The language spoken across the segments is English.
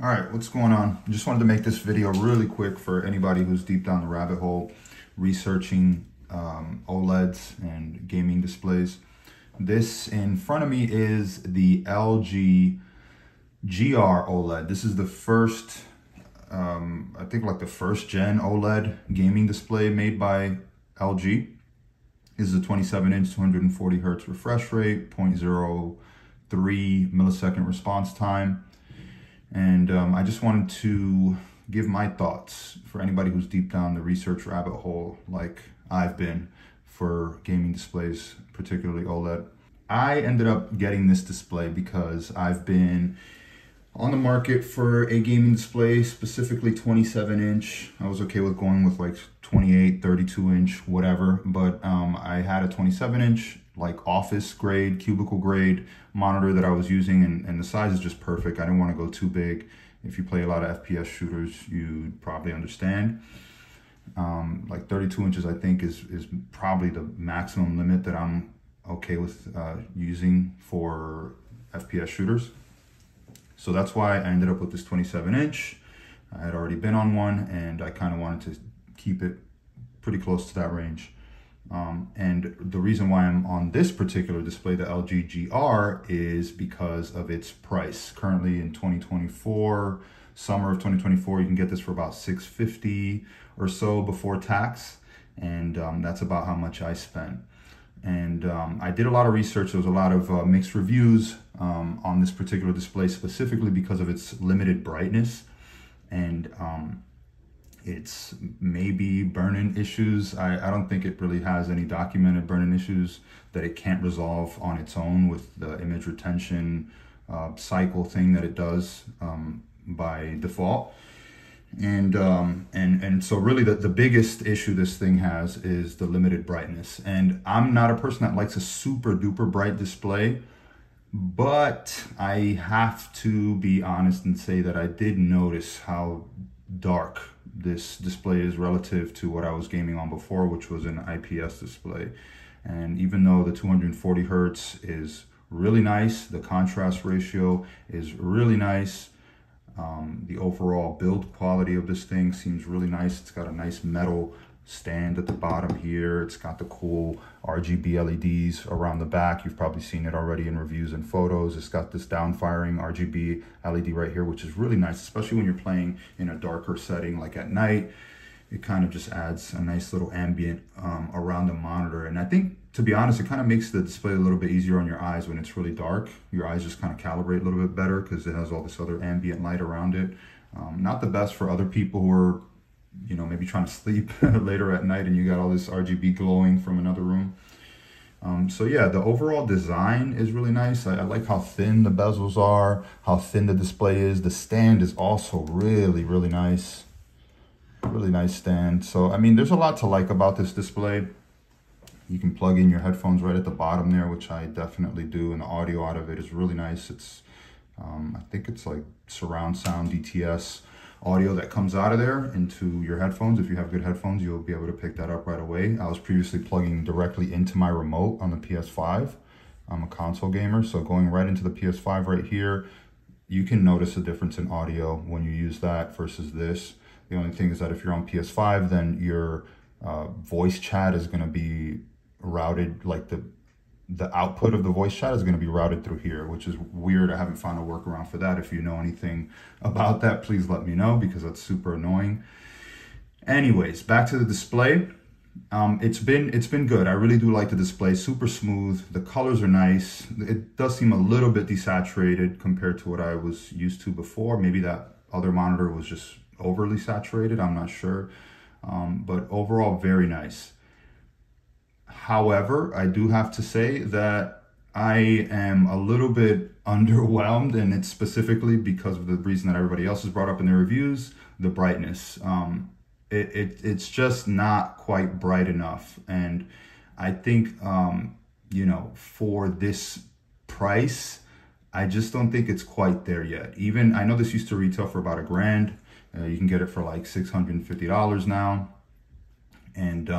All right, what's going on? I just wanted to make this video really quick for anybody who's deep down the rabbit hole researching OLEDs and gaming displays. This in front of me is the LG GR OLED. This is the first, I think like the first gen OLED gaming display made by LG. This is a 27-inch, 240 hertz refresh rate, 0.03 millisecond response time. And I just wanted to give my thoughts for anybody who's deep down the research rabbit hole like I've been for gaming displays, particularly OLED. I ended up getting this display because I've been on the market for a gaming display, specifically 27-inch. I was okay with going with like 28, 32-inch, whatever, but I had a 27-inch like office grade, cubicle grade monitor that I was using, and the size is just perfect. I didn't want to go too big. If you play a lot of FPS shooters, you'd probably understand. Like 32 inches, I think, is probably the maximum limit that I'm okay with using for FPS shooters. So that's why I ended up with this 27-inch. I had already been on one, and I kind of wanted to keep it pretty close to that range. And the reason why I'm on this particular display, the LG GR, is because of its price. Currently in 2024, summer of 2024, you can get this for about $650 or so before tax. And that's about how much I spent. And I did a lot of research. There was a lot of mixed reviews on this particular display, specifically because of its limited brightness and it's maybe burn-in issues. I don't think it really has any documented burn-in issues that it can't resolve on its own with the image retention cycle thing that it does by default. And so really the biggest issue this thing has is the limited brightness. And I'm not a person that likes a super duper bright display, but I have to be honest and say that I did notice how dark this display is relative to what I was gaming on before, which was an IPS display. And even though the 240 hertz is really nice, the contrast ratio is really nice, the overall build quality of this thing seems really nice. It's got a nice metal stand at the bottom here. It's got the cool RGB LEDs around the back. You've probably seen it already in reviews and photos. It's got this down-firing RGB LED right here, which is really nice, especially when you're playing in a darker setting like at night. It kind of just adds a nice little ambient around the monitor. And I think, to be honest, it kind of makes the display a little bit easier on your eyes when it's really dark. Your eyes just kind of calibrate a little bit better because it has all this other ambient light around it. Not the best for other people who are, you know, maybe trying to sleep later at night and you got all this RGB glowing from another room. So yeah, the overall design is really nice. I like how thin the bezels are, how thin the display is. The stand is also really, really nice. Really nice stand. So, I mean, there's a lot to like about this display. You can plug in your headphones right at the bottom there, which I definitely do, and the audio out of it is really nice. It's, I think it's like surround sound DTS audio that comes out of there into your headphones. If you have good headphones, you'll be able to pick that up right away. I was previously plugging directly into my remote on the PS5. I'm a console gamer, so going right into the PS5 right here, you can notice a difference in audio when you use that versus this. The only thing is that if you're on PS5, then your voice chat is going to be routed, like the output of the voice chat is going to be routed through here, which is weird. I haven't found a workaround for that. If you know anything about that, please let me know, because that's super annoying. Anyways, back to the display. It's been good. I really do like the display. Super smooth. The colors are nice. It does seem a little bit desaturated compared to what I was used to before. Maybe that other monitor was just overly saturated. I'm not sure. But overall, very nice. However, I do have to say that I am a little bit underwhelmed, and it's specifically because of the reason that everybody else has brought up in their reviews, the brightness. It's just not quite bright enough. And I think, you know, for this price, I just don't think it's quite there yet. Even, I know this used to retail for about $1,000. You can get it for like $650 now. And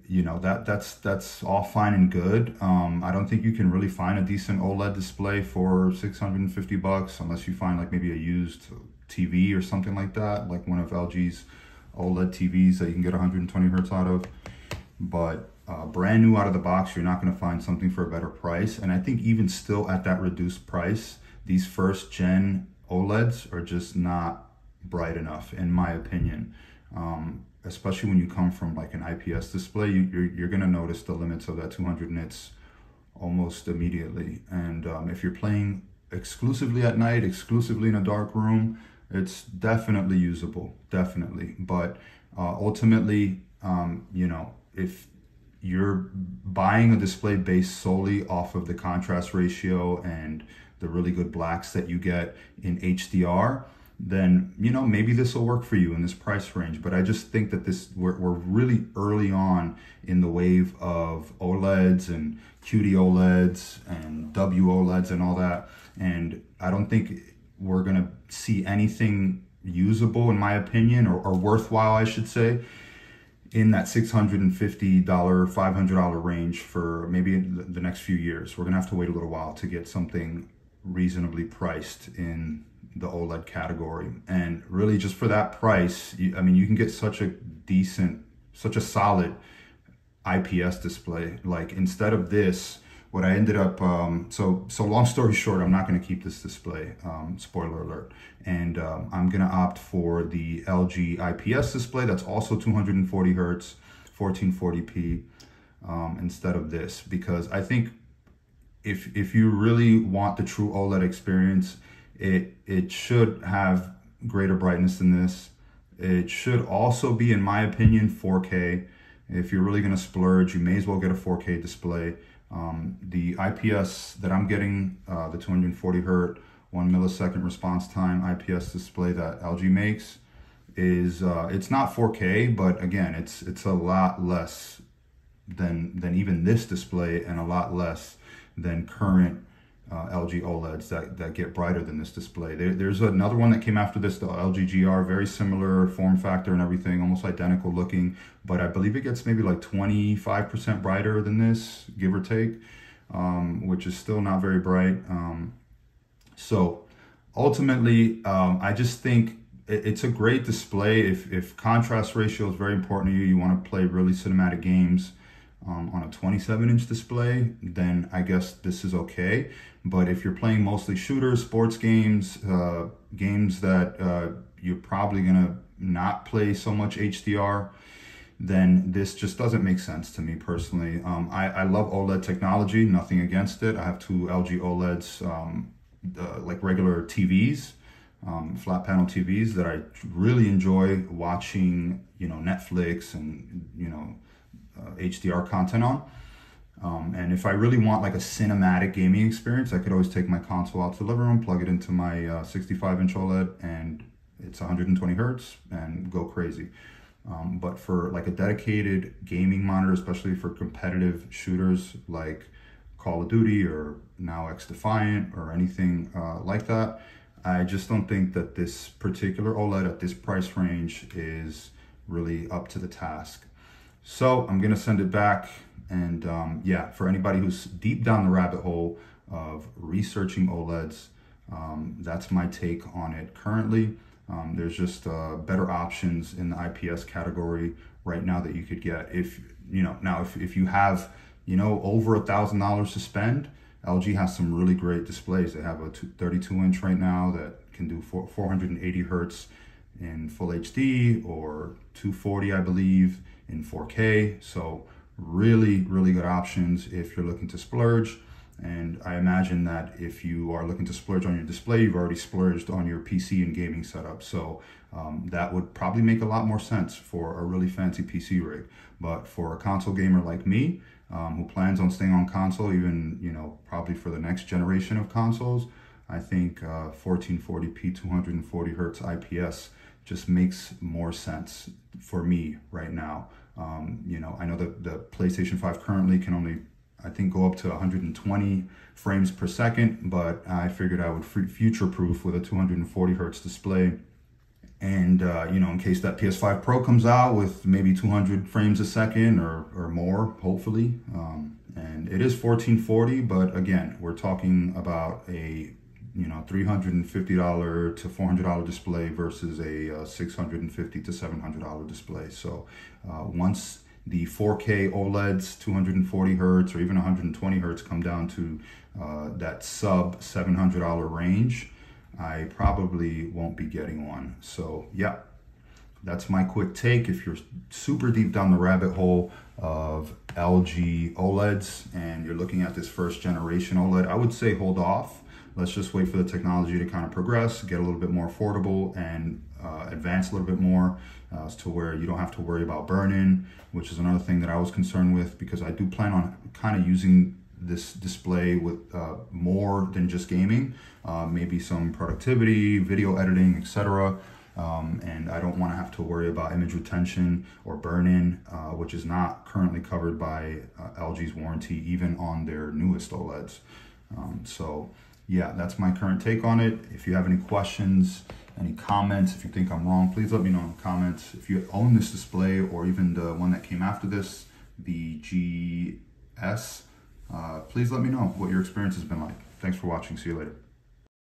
you know, that's all fine and good. I don't think you can really find a decent OLED display for 650 bucks unless you find like maybe a used TV or something like that, like one of LG's OLED TVs that you can get 120 hertz out of. But brand new out of the box, you're not going to find something for a better price. And I think even still at that reduced price, these first gen OLEDs are just not bright enough, in my opinion. Especially when you come from like an IPS display, you're going to notice the limits of that 200 nits almost immediately. And if you're playing exclusively at night, exclusively in a dark room, it's definitely usable, definitely. But ultimately, you know, if you're buying a display based solely off of the contrast ratio and the really good blacks that you get in HDR, then, you know, maybe this will work for you in this price range. But I just think that we're really early on in the wave of OLEDs and QD OLEDs and WOLEDs and all that. And I don't think we're gonna see anything usable, in my opinion, or worthwhile, I should say, in that $650, $500 range for maybe the next few years. We're gonna have to wait a little while to get something reasonably priced in the OLED category. And really just for that price, I mean, you can get such a solid IPS display. Like instead of this, what I ended up, so long story short, I'm not gonna keep this display, spoiler alert. And I'm gonna opt for the LG IPS display that's also 240 hertz, 1440p, instead of this, because I think if you really want the true OLED experience, it should have greater brightness than this. It should also be, in my opinion, 4K. If you're really gonna splurge, you may as well get a 4K display. The IPS that I'm getting, the 240 hertz, 1 millisecond response time IPS display that LG makes is, it's not 4K, but again, it's a lot less than even this display, and a lot less than current LG OLEDs that get brighter than this display. There's another one that came after this, the UltraGear, very similar form factor and everything, almost identical looking, but I believe it gets maybe like 25% brighter than this, give or take, which is still not very bright. So ultimately, I just think it's a great display. If contrast ratio is very important to you, you want to play really cinematic games on a 27-inch display, then I guess this is okay. But if you're playing mostly shooters, sports games, games that you're probably gonna not play so much HDR, then this just doesn't make sense to me personally. I love OLED technology, nothing against it. I have two LG OLEDs, like regular TVs, flat panel TVs that I really enjoy watching, you know, Netflix and, you know, HDR content on. And if I really want like a cinematic gaming experience, I could always take my console out to the living room, plug it into my 65-inch OLED, and it's 120 hertz and go crazy. But for like a dedicated gaming monitor, especially for competitive shooters like Call of Duty or now X-Defiant or anything like that, I just don't think that this particular OLED at this price range is really up to the task. So I'm gonna send it back, and yeah, for anybody who's deep down the rabbit hole of researching OLEDs, that's my take on it currently. There's just better options in the IPS category right now that you could get. If you know, now if you have, you know, over $1,000 to spend, LG has some really great displays. They have a 32-inch right now that can do 480 hertz in full HD, or 240, I believe, in 4K. So really good options if you're looking to splurge. And I imagine that if you are looking to splurge on your display, you've already splurged on your PC and gaming setup. So that would probably make a lot more sense for a really fancy PC rig. But for a console gamer like me, who plans on staying on console, even, you know, probably for the next generation of consoles, I think 1440p 240 hertz IPS just makes more sense for me right now. You know, I know that the PlayStation 5 currently can only, I think, go up to 120 frames per second, but I figured I would future-proof with a 240 hertz display And, you know, in case that PS5 Pro comes out with maybe 200 frames a second or more, hopefully. And it is 1440, but again, we're talking about a, you know, $350 to $400 display versus a $650 to $700 display. So once the 4K OLEDs, 240 hertz or even 120 hertz come down to that sub $700 range, I probably won't be getting one. So yeah, that's my quick take. If you're super deep down the rabbit hole of LG OLEDs and you're looking at this first generation OLED, I would say hold off. Let's just wait for the technology to kind of progress, get a little bit more affordable and advance a little bit more as to where you don't have to worry about burn-in, which is another thing that I was concerned with, because I do plan on kind of using this display with more than just gaming, maybe some productivity, video editing, etc. And I don't want to have to worry about image retention or burn-in, which is not currently covered by LG's warranty, even on their newest OLEDs. So yeah, that's my current take on it. If you have any questions, any comments, if you think I'm wrong, please let me know in the comments. If you own this display or even the one that came after this, the GS, please let me know what your experience has been like. Thanks for watching. See you later.